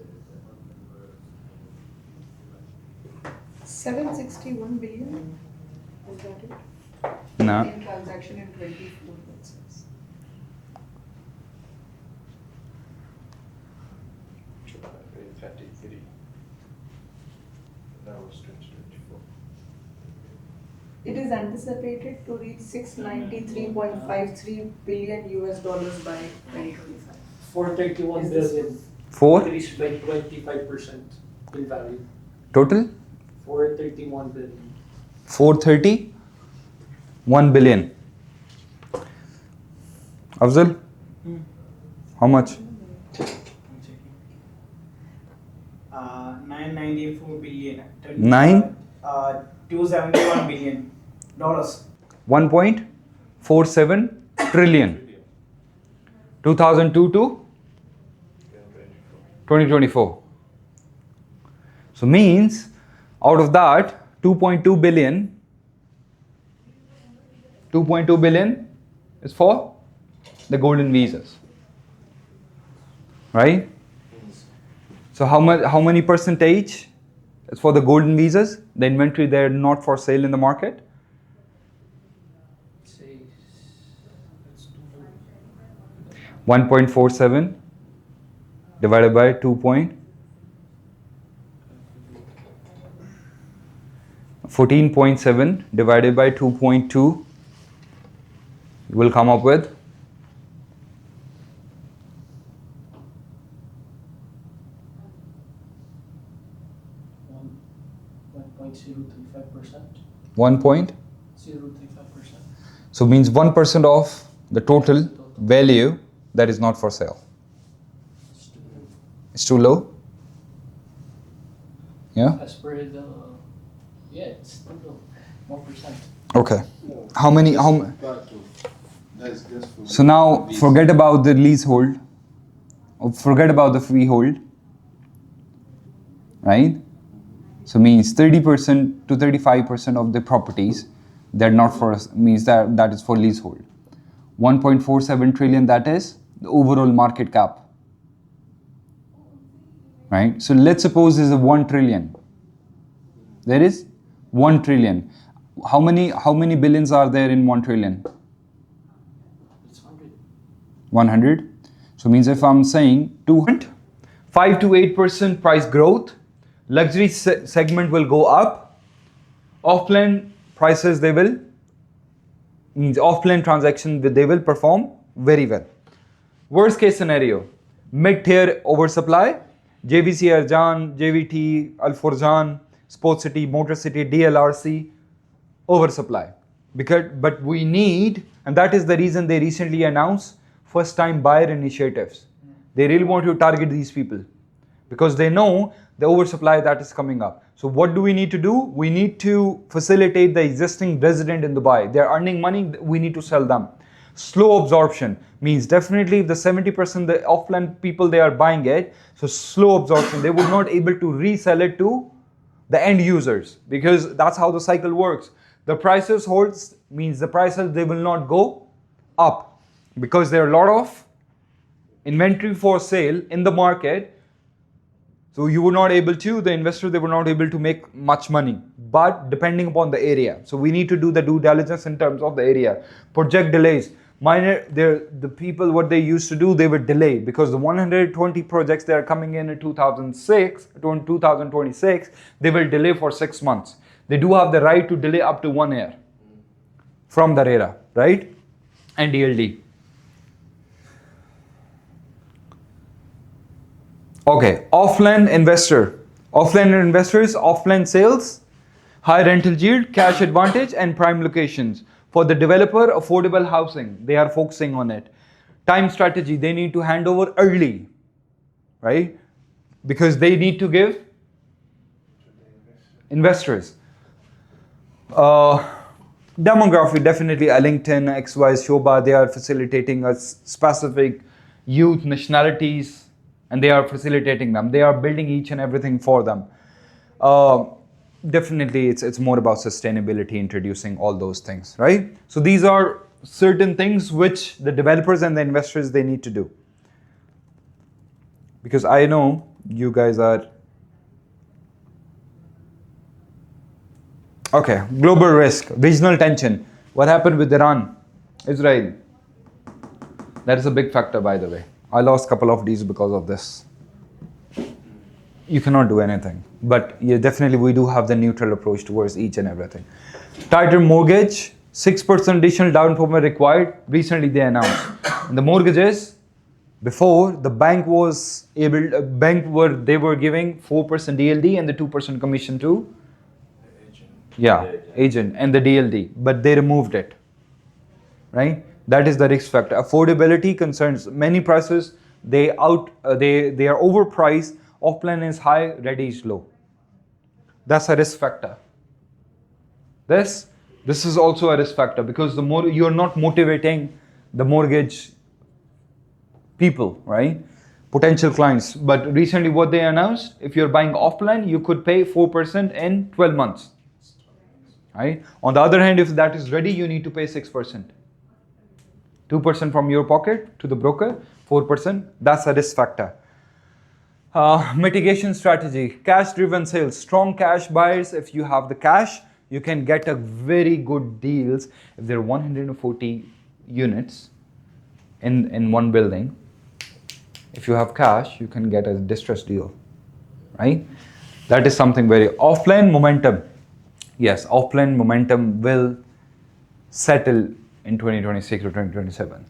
761 billion. Is that it? Nah. In transaction in 24, that says. That was 2024. It is anticipated to reach 693.53 billion US dollars by 2025. 431 Is this- billion. 4 Increased by 25% in value. total? 431 billion. 430? 1 billion. Afzal? How much? I'm checking. 994 billion. 271 billion dollars. 1.47 trillion. 2002 to 2024. So means out of that 2.2 billion is for the golden visas. Right? So how many percentage is for the golden visas? The inventory they're not for sale in the market? Say, let's do 1.47 divided by 14.7 divided by 2.2, you will come up with 1.035%. 1 point. 0.035%. So means 1% of the total value that is not for sale. It's too low. It's too low? Yeah? As per the, yeah, it's too low. 1%. Okay. No, How many? that's How? part of- that's just for So now lease. forget about the leasehold, or forget about the freehold, right? So means 30% to 35% of the properties they're not for means that is for leasehold. 1.47 trillion, that is the overall market cap, right? So let's suppose there's a 1 trillion. There is 1 trillion. How many billions are there in 1 trillion? It's 100. 100. So means if I'm saying 5 to 8% price growth, luxury segment will go up. Offline prices means offline transaction they will perform very well. Worst case scenario, mid-tier oversupply, JVC Arjan, JVT, Al Furjan, Sports City, Motor City, DLRC, oversupply. But we need, and that is the reason they recently announced first time buyer initiatives. They really want to target these people because they know the oversupply that is coming up. So what do we need to do? We need to facilitate the existing resident in Dubai. They're earning money, we need to sell them. Slow absorption means definitely if the 70% the offline people they are buying it, so slow absorption, they would not able to resell it to the end users because that's how the cycle works. The prices holds means the prices they will not go up because there are a lot of inventory for sale in the market. So you were not able to, the investors, they were not able to make much money, but depending upon the area. So we need to do the due diligence in terms of the area. Project delays. The people, what they used to do, they would delay because the 120 projects that are coming in 2026, they will delay for 6 months. They do have the right to delay up to 1 year from the RERA, right? And DLD. Okay, offline investors, offline sales, high rental yield, cash advantage, and prime locations. For the developer, affordable housing, they are focusing on it. Time strategy, they need to hand over early, right? Because they need to give investors. Demography, definitely Ellington, XY, Shoba, they are facilitating a specific youth, nationalities, and they are facilitating them. They are building each and everything for them. Definitely, it's more about sustainability, introducing all those things, right? So these are certain things which the developers and the investors, they need to do. Because I know you guys are... Okay, global risk, regional tension. What happened with Iran, Israel? That is a big factor, by the way. I lost a couple of these because of this. You cannot do anything. But yeah, definitely we do have the neutral approach towards each and everything. Tighter mortgage, 6% additional down payment required. Recently they announced. And the mortgages, before the bank was able, they were giving 4% DLD and the 2% commission to agent and the DLD, but they removed it, right? That is the risk factor. Affordability concerns many prices. They are overpriced. Offline is high, ready is low. That's a risk factor. This is also a risk factor, because the more you're not motivating the mortgage people, right? Potential clients. But recently what they announced, if you're buying offline, you could pay 4% in 12 months. Right? On the other hand, if that is ready, you need to pay 6%. 2% from your pocket to the broker, 4%. That's a risk factor. Mitigation strategy, cash-driven sales, strong cash buyers. If you have the cash, you can get a very good deals. If there are 140 units in one building, if you have cash, you can get a distressed deal, right? That is something very... Offline momentum. Yes, offline momentum will settle in 2026 or 2027.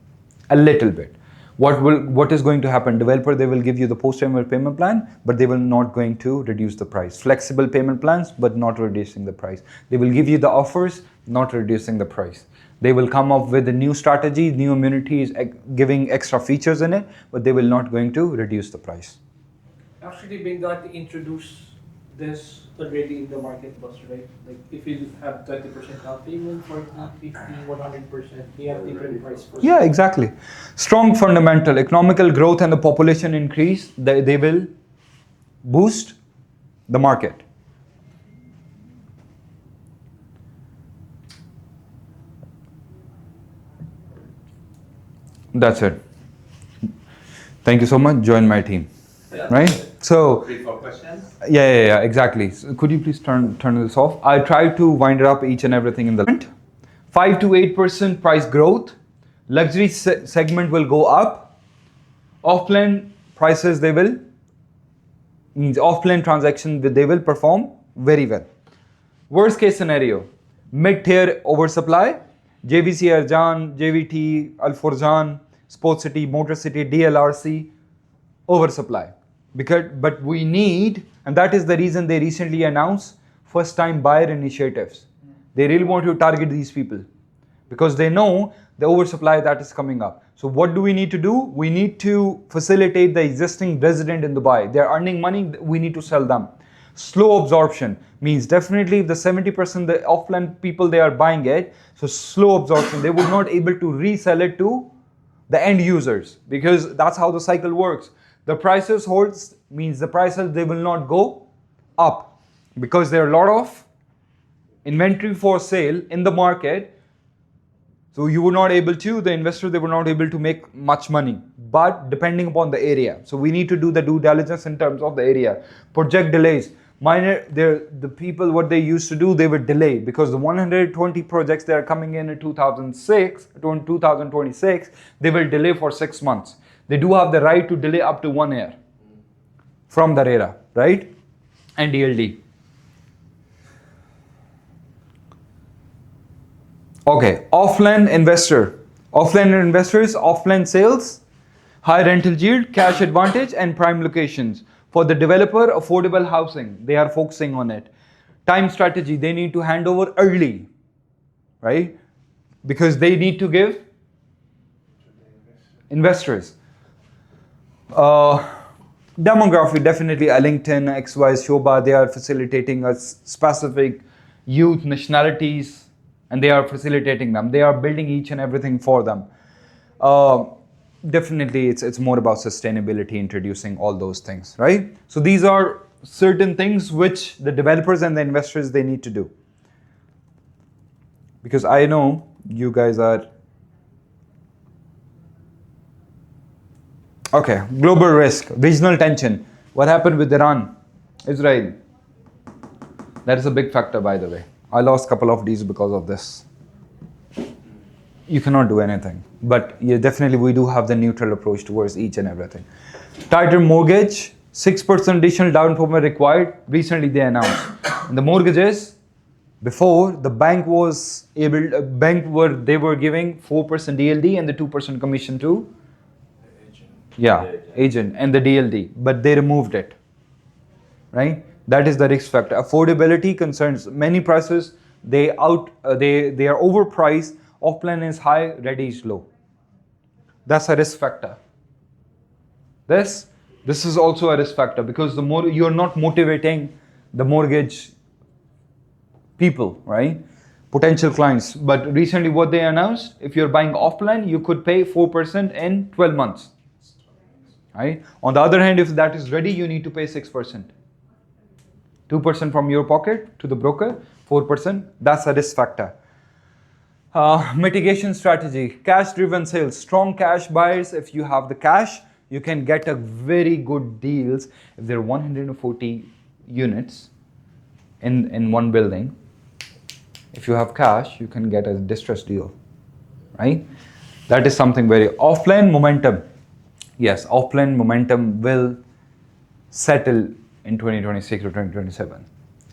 A little bit. What is going to happen? Developer, they will give you the post-annual payment plan, but they will not going to reduce the price. Flexible payment plans, but not reducing the price. They will give you the offers, not reducing the price. They will come up with a new strategy, new amenities, giving extra features in it, but they will not going to reduce the price. Actually, we got to introduce this already in the market, boss, right? Like if you have 20% down payment, 40, 50, 100%, they have different price for... Yeah, exactly. Strong fundamental, economical growth and the population increase, they will boost the market. That's it. Thank you so much. Join my team. Yeah. Right? So, 3-4 questions. yeah, exactly. So could you please turn this off? I try to wind up each and everything in the 5 to 8% price growth. Luxury segment will go up. Offline prices, offline transaction, they will perform very well. Worst case scenario, mid-tier oversupply, JVC Arjan, JVT, Al Furjan, Sports City, Motor City, DLRC, oversupply. But we need, and that is the reason they recently announced first-time buyer initiatives. They really want to target these people because they know the oversupply that is coming up. So what do we need to do? We need to facilitate the existing resident in Dubai. They're earning money, we need to sell them. Slow absorption means definitely if the 70% the offline people, they are buying it, so slow absorption, they would not able to resell it to the end users because that's how the cycle works. The prices holds means the prices, they will not go up because there are a lot of inventory for sale in the market. So you were not able to, the investors, they were not able to make much money, but depending upon the area. So we need to do the due diligence in terms of the area. Project delays. The people, what they used to do, they would delay because the 120 projects that are coming in 2026, they will delay for 6 months. They do have the right to delay up to 1 year from the RERA, right? And DLD. Okay, offline investors, offline sales, high rental yield, cash advantage, and prime locations. For the developer, affordable housing, they are focusing on it. Time strategy, they need to hand over early, right? Because they need to give investors. Demography, definitely Ellington, XY, Shoba, they are facilitating a specific youth, nationalities, and they are facilitating them. They are building each and everything for them. definitely it's more about sustainability, introducing all those things, right? So these are certain things which the developers and the investors they need to do. Because I know you guys are okay. Global risk, regional tension. What happened with Iran, Israel? That is a big factor, by the way. I lost a couple of these because of this. You cannot do anything. But yeah, definitely we do have the neutral approach towards each and everything. Tighter mortgage, 6% additional down payment required. Recently they announced. And the mortgages, before the bank was able, they were giving 4% DLD and the 2% commission to, yeah, agent and the DLD, but they removed it, right? That is the risk factor. Affordability concerns many prices. They are overpriced. Offline is high, ready is low. That's a risk factor. This is also a risk factor because the more you're not motivating the mortgage people, right? Potential clients. But recently what they announced, if you're buying offline, you could pay 4% in 12 months. Right? On the other hand, if that is ready, you need to pay 6%. 2% from your pocket to the broker, 4%. That's a risk factor. Mitigation strategy, cash-driven sales, strong cash buyers. If you have the cash, you can get a very good deals. If there are 140 units in one building, if you have cash, you can get a distressed deal, right? That is something very offline momentum. Yes, offline momentum will settle in 2026 or 2027,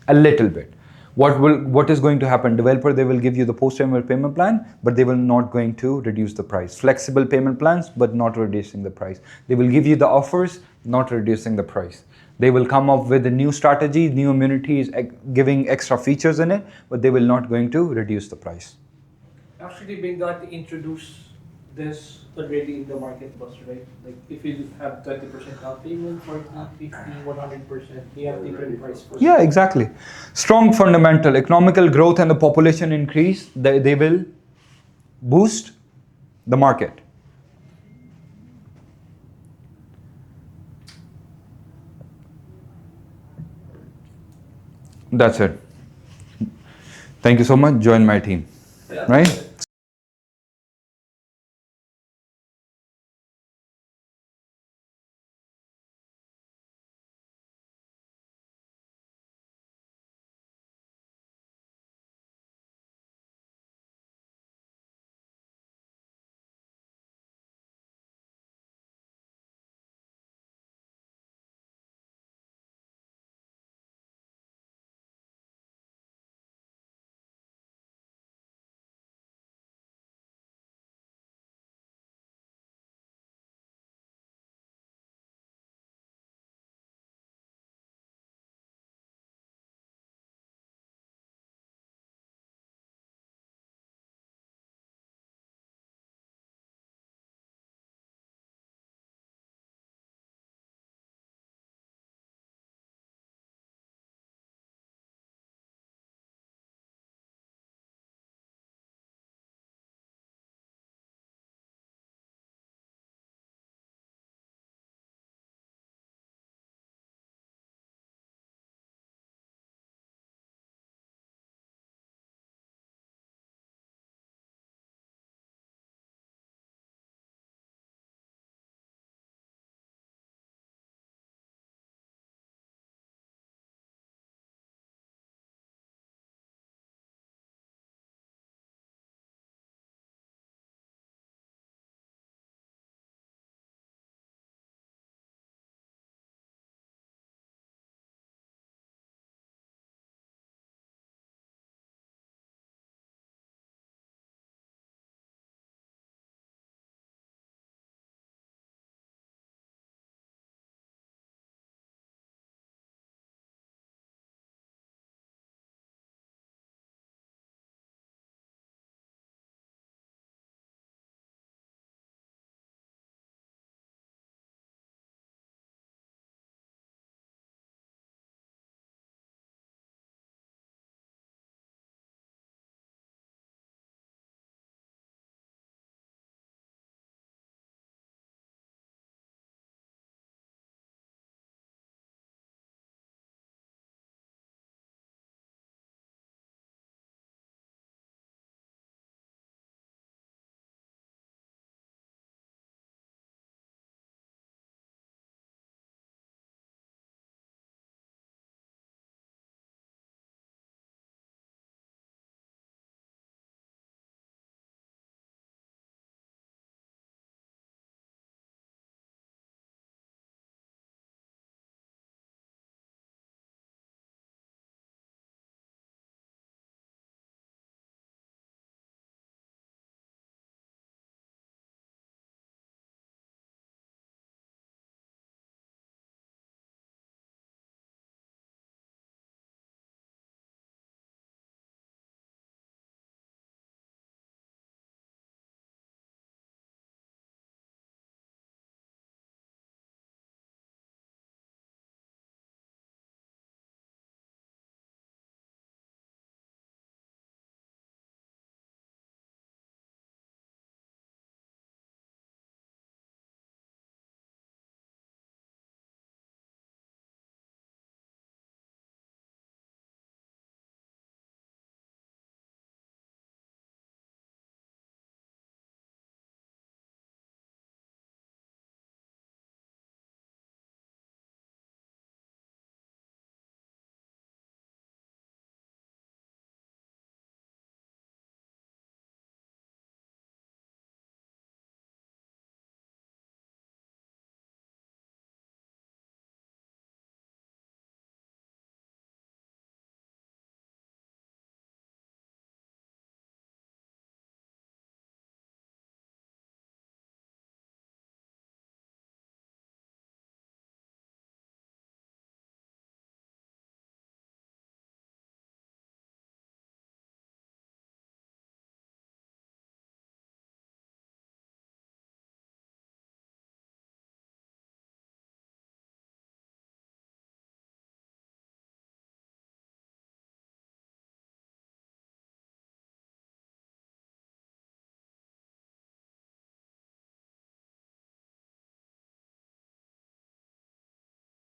a little bit. What is going to happen? Developer, they will give you the post-annual payment plan, but they will not going to reduce the price. Flexible payment plans, but not reducing the price. They will give you the offers, not reducing the price. They will come up with a new strategy, new amenities, giving extra features in it, but they will not going to reduce the price. Actually, we got to introduce this already in the market, boss, right? Like if you have 20% down payment, 40, 50, 100%, they have different price for Yeah, exactly. Strong fundamental, economical growth and the population increase, they will boost the market. That's it. Thank you so much. Join my team. Yeah. Right?